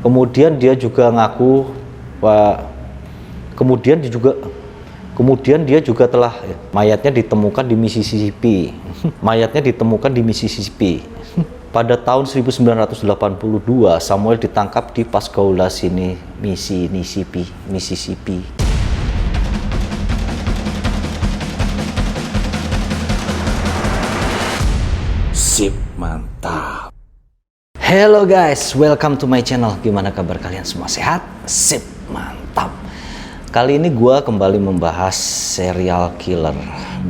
Kemudian dia juga ngaku, kemudian dia juga telah mayatnya ditemukan di Mississippi. Mayatnya ditemukan di Mississippi. Pada tahun 1982, Samuel ditangkap di Pascagoula, Mississippi. Sip, mantap. Hello guys, welcome to my channel. Gimana kabar kalian semua? Sehat? Sip, mantap. Kali ini gua kembali membahas serial killer.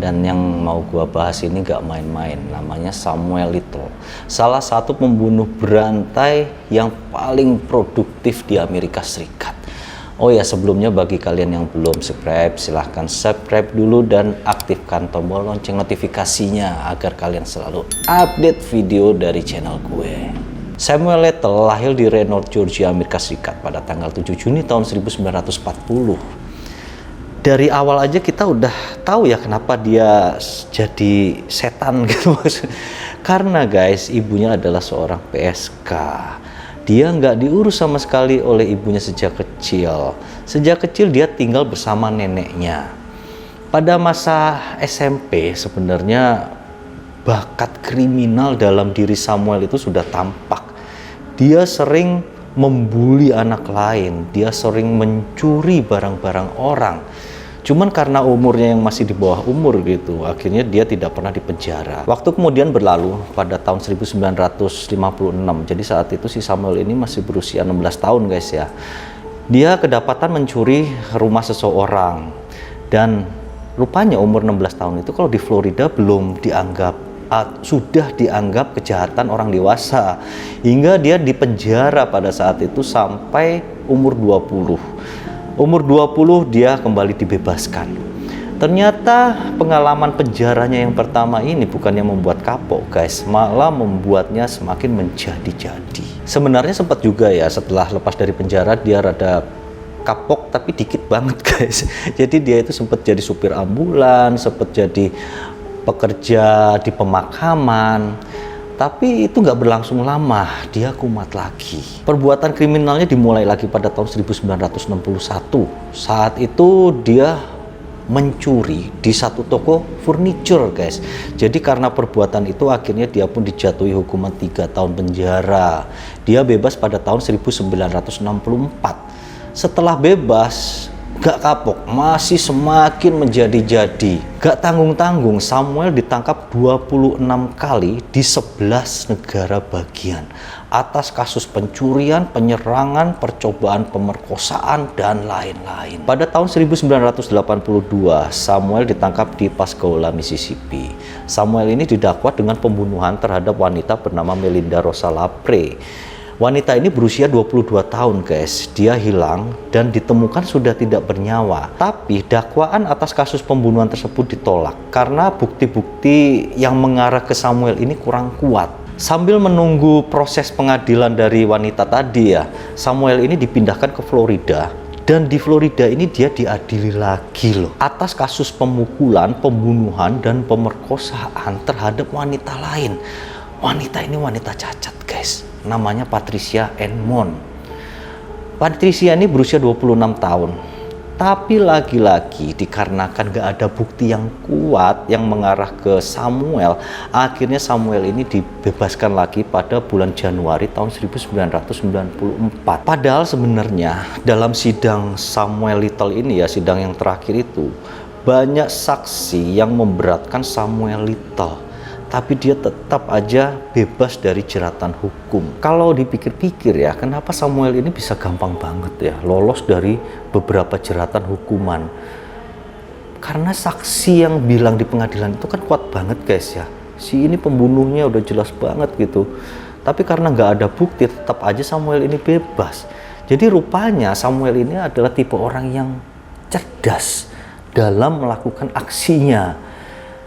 Dan yang mau gua bahas ini gak main-main. Namanya Samuel Little. Salah satu pembunuh berantai yang paling produktif di Amerika Serikat. Oh ya, sebelumnya bagi kalian yang belum subscribe, silahkan subscribe dulu dan aktifkan tombol lonceng notifikasinya agar kalian selalu update video dari channel gue. Samuel Little lahir di Raynor, Georgia, Amerika Serikat pada tanggal 7 Juni tahun 1940. Dari awal aja kita udah tahu ya kenapa dia jadi setan gitu. Karena guys, ibunya adalah seorang PSK. Dia nggak diurus sama sekali oleh ibunya sejak kecil. Sejak kecil dia tinggal bersama neneknya. Pada masa SMP sebenarnya bakat kriminal dalam diri Samuel itu sudah tampak. Dia sering membuli anak lain, dia sering mencuri barang-barang orang. Cuman karena umurnya yang masih di bawah umur gitu, akhirnya dia tidak pernah dipenjara. Waktu kemudian berlalu pada tahun 1956, jadi saat itu si Samuel ini masih berusia 16 tahun guys ya. Dia kedapatan mencuri rumah seseorang, dan rupanya umur 16 tahun itu kalau di Florida belum dianggap sudah dianggap kejahatan orang dewasa, hingga dia dipenjara pada saat itu sampai umur 20. Umur 20 dia kembali dibebaskan. Ternyata pengalaman penjaranya yang pertama ini bukannya membuat kapok guys, malah membuatnya semakin menjadi-jadi. Sebenarnya sempat juga ya setelah lepas dari penjara dia rada kapok tapi dikit banget guys. Jadi dia itu sempat jadi supir ambulans, sempat jadi pekerja di pemakaman, tapi itu nggak berlangsung lama, dia kumat lagi. Perbuatan kriminalnya dimulai lagi pada tahun 1961. Saat itu dia mencuri di satu toko furniture guys. Jadi karena perbuatan itu akhirnya dia pun dijatuhi hukuman 3 tahun penjara. Dia bebas pada tahun 1964. Setelah bebas, gak kapok, masih semakin menjadi-jadi. Gak tanggung-tanggung, Samuel ditangkap 26 kali di 11 negara bagian atas kasus pencurian, penyerangan, percobaan pemerkosaan, dan lain-lain. Pada tahun 1982, Samuel ditangkap di Pascagoula, Mississippi. Samuel ini didakwa dengan pembunuhan terhadap wanita bernama Melinda Rosa Lapre. Wanita ini berusia 22 tahun guys. Dia hilang dan ditemukan sudah tidak bernyawa. Tapi dakwaan atas kasus pembunuhan tersebut ditolak karena bukti-bukti yang mengarah ke Samuel ini kurang kuat. Sambil menunggu proses pengadilan dari wanita tadi ya, Samuel ini dipindahkan ke Florida. Dan di Florida ini dia diadili lagi loh atas kasus pemukulan, pembunuhan, dan pemerkosaan terhadap wanita lain. Wanita ini wanita cacat guys, namanya Patricia Enmon. Patricia ini berusia 26 tahun. Tapi lagi-lagi dikarenakan gak ada bukti yang kuat yang mengarah ke Samuel, akhirnya Samuel ini dibebaskan lagi pada bulan Januari tahun 1994. Padahal sebenarnya dalam sidang Samuel Little ini ya, sidang yang terakhir itu, banyak saksi yang memberatkan Samuel Little. Tapi dia tetap aja bebas dari jeratan hukum. Kalau dipikir-pikir ya, kenapa Samuel ini bisa gampang banget ya lolos dari beberapa jeratan hukuman? Karena saksi yang bilang di pengadilan itu kan kuat banget guys ya. Si ini pembunuhnya udah jelas banget gitu. Tapi karena nggak ada bukti, tetap aja Samuel ini bebas. Jadi rupanya Samuel ini adalah tipe orang yang cerdas dalam melakukan aksinya.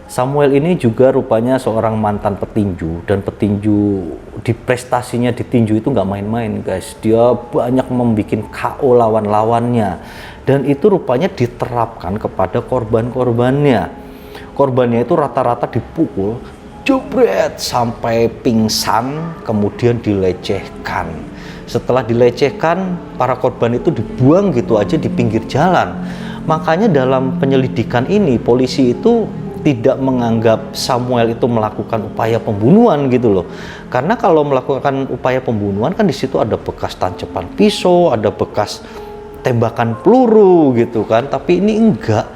Samuel ini juga rupanya seorang mantan petinju, dan petinju di prestasinya di tinju itu nggak main-main guys. Dia banyak membuat KO lawan-lawannya, dan itu rupanya diterapkan kepada korban-korbannya. Korbannya itu rata-rata dipukul, jebret sampai pingsan, kemudian dilecehkan. Setelah dilecehkan, para korban itu dibuang gitu aja di pinggir jalan. Makanya dalam penyelidikan ini polisi itu tidak menganggap Samuel itu melakukan upaya pembunuhan gitu loh. Karena kalau melakukan upaya pembunuhan kan di situ ada bekas tancapan pisau, ada bekas tembakan peluru gitu kan. Tapi ini enggak,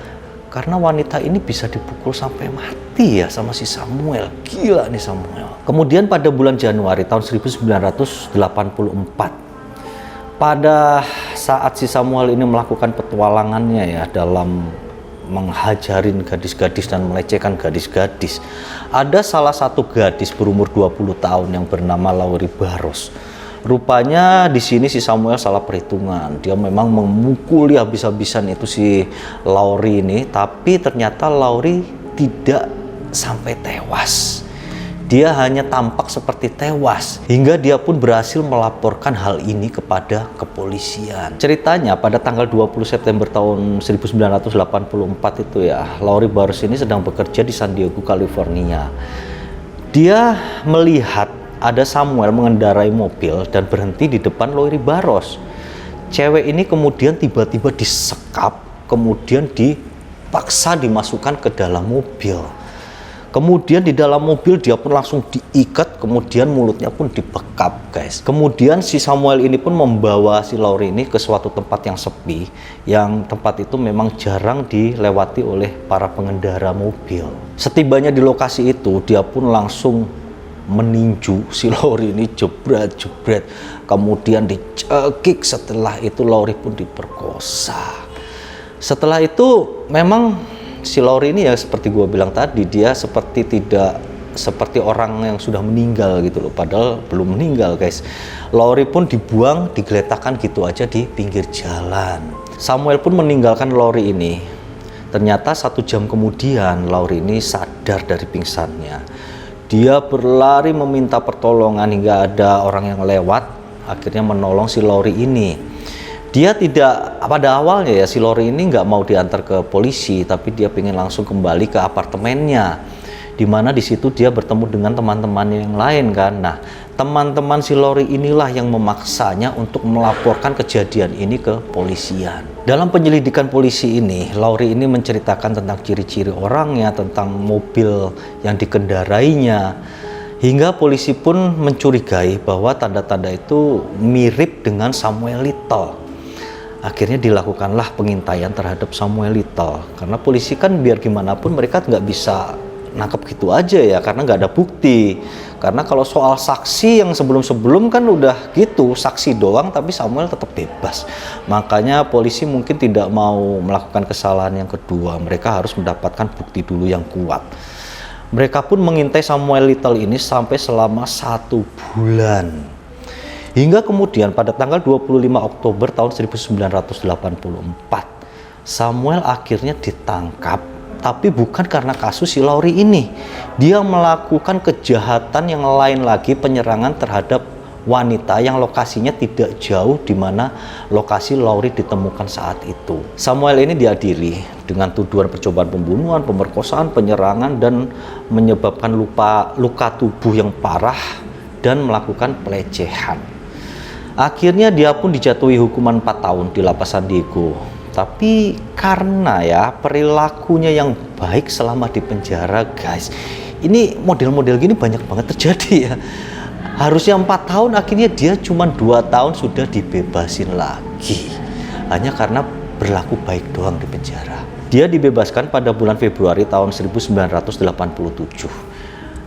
karena wanita ini bisa dipukul sampai mati ya sama si Samuel. Gila nih Samuel. Kemudian pada bulan Januari tahun 1984, pada saat si Samuel ini melakukan petualangannya ya dalam menghajarin gadis-gadis dan melecehkan gadis-gadis, ada salah satu gadis berumur 20 tahun yang bernama Laurie Barros. Rupanya di sini si Samuel salah perhitungan. Dia memang memukuli habis-habisan itu si Laurie ini, tapi ternyata Laurie tidak sampai tewas. Dia hanya tampak seperti tewas, hingga dia pun berhasil melaporkan hal ini kepada kepolisian. Ceritanya pada tanggal 20 September tahun 1984 itu ya, Laurie Barros ini sedang bekerja di San Diego, California. Dia melihat ada Samuel mengendarai mobil dan berhenti di depan Laurie Barros. Cewek ini kemudian tiba-tiba disekap, kemudian dipaksa dimasukkan ke dalam mobil. Kemudian di dalam mobil dia pun langsung diikat, kemudian mulutnya pun dibekap guys. Kemudian si Samuel ini pun membawa si Laurie ini ke suatu tempat yang sepi, yang tempat itu memang jarang dilewati oleh para pengendara mobil. Setibanya di lokasi itu, dia pun langsung meninju si Laurie ini, jebret-jebret, kemudian dicekik. Setelah itu Laurie pun diperkosa. Setelah itu memang si Laurie ini ya seperti gue bilang tadi, dia tidak seperti orang yang sudah meninggal gitu loh, padahal belum meninggal guys. Laurie pun dibuang, digeletakkan gitu aja di pinggir jalan. Samuel pun meninggalkan Laurie ini. Ternyata 1 jam kemudian Laurie ini sadar dari pingsannya. Dia berlari meminta pertolongan hingga ada orang yang lewat, akhirnya menolong si Laurie ini. Dia tidak, pada awalnya ya si Laurie ini nggak mau diantar ke polisi, tapi dia pengen langsung kembali ke apartemennya, dimana di situ dia bertemu dengan teman-temannya yang lain kan. Nah, teman-teman si Laurie inilah yang memaksanya untuk melaporkan kejadian ini ke polisian. Dalam penyelidikan polisi ini, Laurie ini menceritakan tentang ciri-ciri orangnya, tentang mobil yang dikendarainya, hingga polisi pun mencurigai bahwa tanda-tanda itu mirip dengan Samuel Little. Akhirnya dilakukanlah pengintaian terhadap Samuel Little, karena polisi kan biar gimana pun mereka nggak bisa nangkep gitu aja ya, karena nggak ada bukti. Karena kalau soal saksi yang sebelum-sebelum kan udah gitu, saksi doang, tapi Samuel tetap bebas. Makanya polisi mungkin tidak mau melakukan kesalahan yang kedua, mereka harus mendapatkan bukti dulu yang kuat. Mereka pun mengintai Samuel Little ini sampai selama 1 bulan. Hingga kemudian pada tanggal 25 Oktober tahun 1984, Samuel akhirnya ditangkap, tapi bukan karena kasus si Laurie ini. Dia melakukan kejahatan yang lain lagi, penyerangan terhadap wanita yang lokasinya tidak jauh di mana lokasi Laurie ditemukan saat itu. Samuel ini diadili dengan tuduhan percobaan pembunuhan, pemerkosaan, penyerangan, dan menyebabkan luka tubuh yang parah dan melakukan pelecehan. Akhirnya dia pun dijatuhi hukuman 4 tahun di lapas San Diego. Tapi karena ya perilakunya yang baik selama di penjara guys, ini model-model gini banyak banget terjadi ya. Harusnya 4 tahun, akhirnya dia cuma 2 tahun sudah dibebasin lagi. Hanya karena berlaku baik doang di penjara. Dia dibebaskan pada bulan Februari tahun 1987.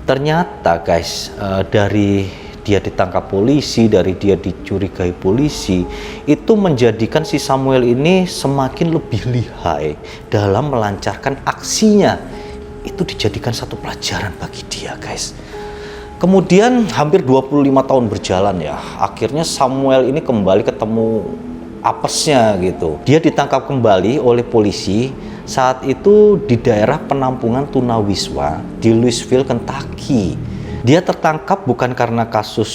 Ternyata guys, dari dia ditangkap polisi, dari dia dicurigai polisi, itu menjadikan si Samuel ini semakin lebih lihai dalam melancarkan aksinya. Itu dijadikan satu pelajaran bagi dia guys. Kemudian hampir 25 tahun berjalan ya, akhirnya Samuel ini kembali ketemu apesnya gitu. Dia ditangkap kembali oleh polisi saat itu di daerah penampungan tunawisma di Louisville, Kentucky. Dia tertangkap bukan karena kasus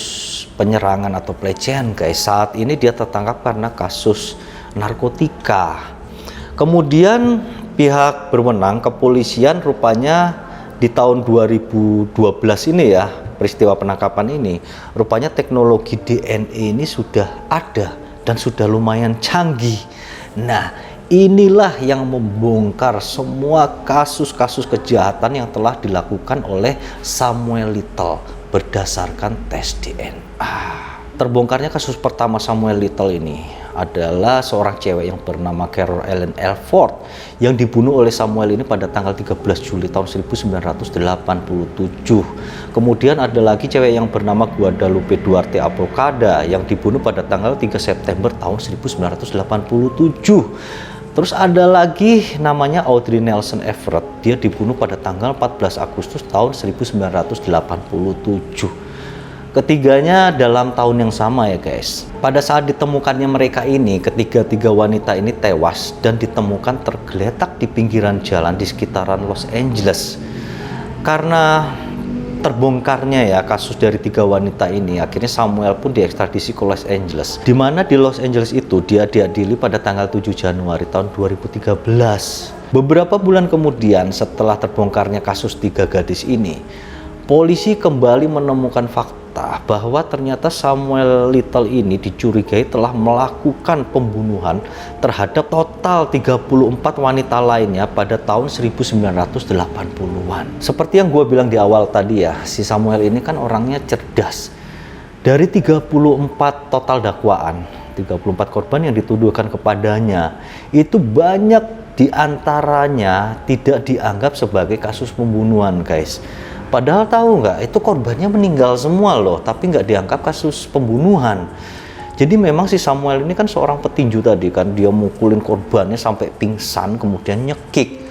penyerangan atau pelecehan guys. Saat ini dia tertangkap karena kasus narkotika. Kemudian pihak berwenang kepolisian rupanya di tahun 2012 ini ya, peristiwa penangkapan ini, rupanya teknologi DNA ini sudah ada dan sudah lumayan canggih. Nah, inilah yang membongkar semua kasus-kasus kejahatan yang telah dilakukan oleh Samuel Little berdasarkan tes DNA. Terbongkarnya kasus pertama Samuel Little ini adalah seorang cewek yang bernama Carol Ellen Elford yang dibunuh oleh Samuel ini pada tanggal 13 Juli tahun 1987. Kemudian ada lagi cewek yang bernama Guadalupe Duarte Abrocada yang dibunuh pada tanggal 3 September tahun 1987. Terus ada lagi namanya Audrey Nelson Everett, dia dibunuh pada tanggal 14 Agustus tahun 1987. Ketiganya dalam tahun yang sama ya guys. Pada saat ditemukannya mereka ini, ketiga-tiga wanita ini tewas dan ditemukan tergeletak di pinggiran jalan di sekitaran Los Angeles. Karena terbongkarnya ya kasus dari tiga wanita ini, akhirnya Samuel pun diekstradisi ke Los Angeles. Di mana di Los Angeles itu dia diadili pada tanggal 7 Januari tahun 2013. Beberapa bulan kemudian setelah terbongkarnya kasus tiga gadis ini, polisi kembali menemukan fakta bahwa ternyata Samuel Little ini dicurigai telah melakukan pembunuhan terhadap total 34 wanita lainnya pada tahun 1980-an. Seperti yang gue bilang di awal tadi ya, si Samuel ini kan orangnya cerdas. Dari 34 total dakwaan, 34 korban yang dituduhkan kepadanya, itu banyak diantaranya tidak dianggap sebagai kasus pembunuhan guys. Padahal tahu nggak, itu korbannya meninggal semua loh, tapi nggak dianggap kasus pembunuhan. Jadi memang si Samuel ini kan seorang petinju tadi kan, dia mukulin korbannya sampai pingsan, kemudian nyekik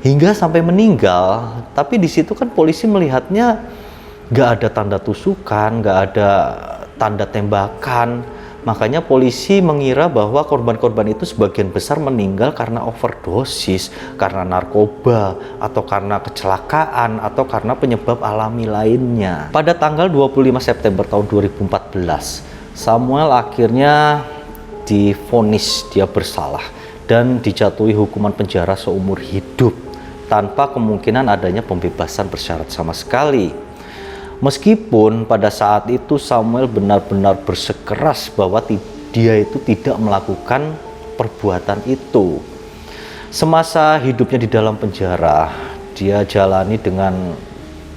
hingga sampai meninggal. Tapi di situ kan polisi melihatnya nggak ada tanda tusukan, nggak ada tanda tembakan. Makanya polisi mengira bahwa korban-korban itu sebagian besar meninggal karena overdosis, karena narkoba, atau karena kecelakaan, atau karena penyebab alami lainnya. Pada tanggal 25 September tahun 2014, Samuel akhirnya divonis dia bersalah dan dijatuhi hukuman penjara seumur hidup tanpa kemungkinan adanya pembebasan bersyarat sama sekali. Meskipun pada saat itu Samuel benar-benar bersikeras bahwa dia itu tidak melakukan perbuatan itu. Semasa hidupnya di dalam penjara, dia jalani dengan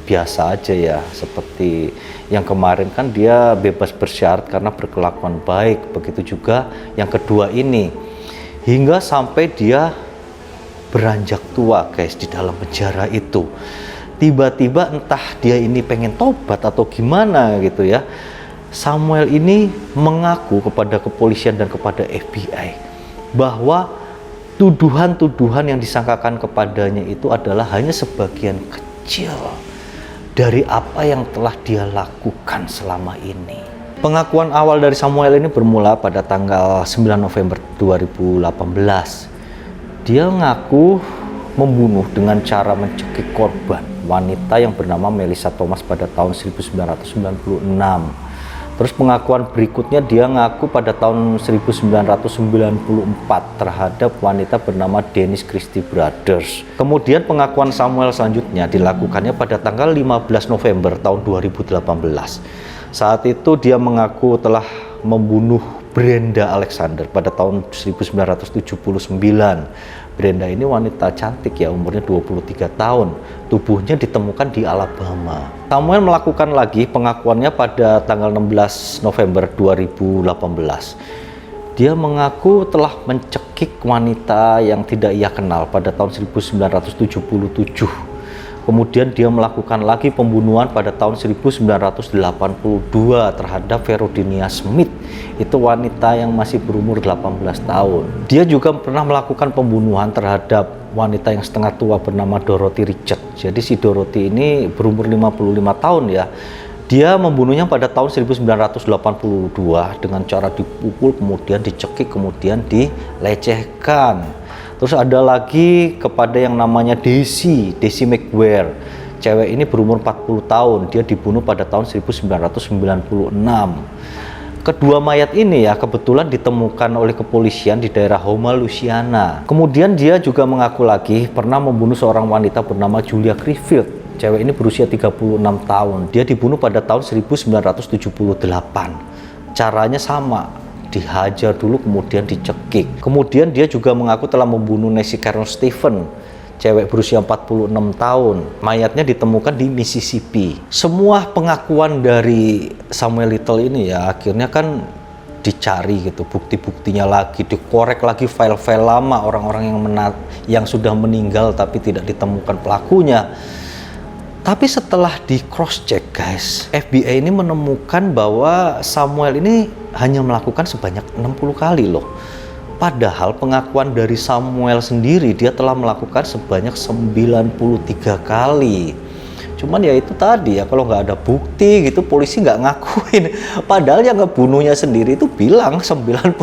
biasa aja ya. Seperti yang kemarin kan dia bebas bersyarat karena berkelakuan baik. Begitu juga yang kedua ini. Hingga sampai dia beranjak tua guys di dalam penjara itu. Tiba-tiba entah dia ini pengen tobat atau gimana gitu ya, Samuel ini mengaku kepada kepolisian dan kepada FBI bahwa tuduhan-tuduhan yang disangkakan kepadanya itu adalah hanya sebagian kecil dari apa yang telah dia lakukan selama ini. Pengakuan awal dari Samuel ini bermula pada tanggal 9 November 2018. Dia ngaku membunuh dengan cara mencekik korban wanita yang bernama Melissa Thomas pada tahun 1996. Terus pengakuan berikutnya dia ngaku pada tahun 1994 terhadap wanita bernama Dennis Christie Brothers. Kemudian pengakuan Samuel selanjutnya dilakukannya pada tanggal 15 November tahun 2018. Saat itu dia mengaku telah membunuh Brenda Alexander pada tahun 1979. Brenda ini wanita cantik ya, umurnya 23 tahun. Tubuhnya ditemukan di Alabama. Samuel melakukan lagi pengakuannya pada tanggal 16 November 2018. Dia mengaku telah mencekik wanita yang tidak ia kenal pada tahun 1977. Kemudian dia melakukan lagi pembunuhan pada tahun 1982 terhadap Verodinia Smith. Itu wanita yang masih berumur 18 tahun. Dia juga pernah melakukan pembunuhan terhadap wanita yang setengah tua bernama Dorothy Richard. Jadi si Dorothy ini berumur 55 tahun ya. Dia membunuhnya pada tahun 1982 dengan cara dipukul, kemudian dicekik, kemudian dilecehkan. Terus ada lagi kepada yang namanya Daisy McGuire. Cewek ini berumur 40 tahun. Dia dibunuh pada tahun 1996. Kedua mayat ini ya kebetulan ditemukan oleh kepolisian di daerah Houma, Louisiana. Kemudian dia juga mengaku lagi pernah membunuh seorang wanita bernama Julia Crefeld. Cewek ini berusia 36 tahun. Dia dibunuh pada tahun 1978. Caranya sama, dihajar dulu kemudian dicekik. Kemudian dia juga mengaku telah membunuh Nancy Carol Stephen, cewek berusia 46 tahun. Mayatnya ditemukan di Mississippi. Semua pengakuan dari Samuel Little ini ya akhirnya kan dicari gitu, bukti-buktinya lagi, dikorek lagi file-file lama orang-orang yang sudah meninggal tapi tidak ditemukan pelakunya. Tapi setelah di cross check guys, FBI ini menemukan bahwa Samuel ini hanya melakukan sebanyak 60 kali loh. Padahal pengakuan dari Samuel sendiri dia telah melakukan sebanyak 93 kali. Cuman ya itu tadi ya, kalau nggak ada bukti gitu polisi nggak ngakuin. Padahal yang ngebunuhnya sendiri itu bilang 93.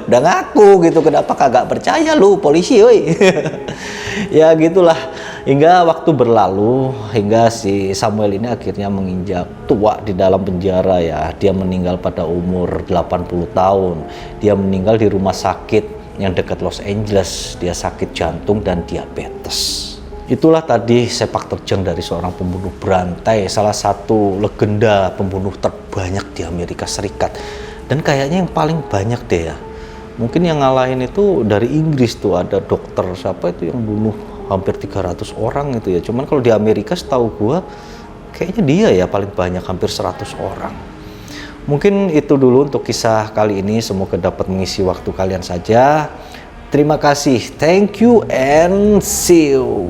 Udah ngaku gitu, kenapa kagak percaya lu polisi woi. Ya gitulah, hingga waktu berlalu hingga si Samuel ini akhirnya menginjak tua di dalam penjara ya. Dia meninggal pada umur 80 tahun. Dia meninggal di rumah sakit yang dekat Los Angeles. Dia sakit jantung dan diabetes. Itulah tadi sepak terjang dari seorang pembunuh berantai, salah satu legenda pembunuh terbanyak di Amerika Serikat. Dan kayaknya yang paling banyak deh ya. Mungkin yang ngalahin itu dari Inggris tuh, ada dokter siapa itu yang bunuh hampir 300 orang itu ya. Cuman kalau di Amerika setahu gua kayaknya dia ya paling banyak, hampir 100 orang. Mungkin itu dulu untuk kisah kali ini, semoga dapat mengisi waktu kalian saja. Terima kasih, thank you and see you.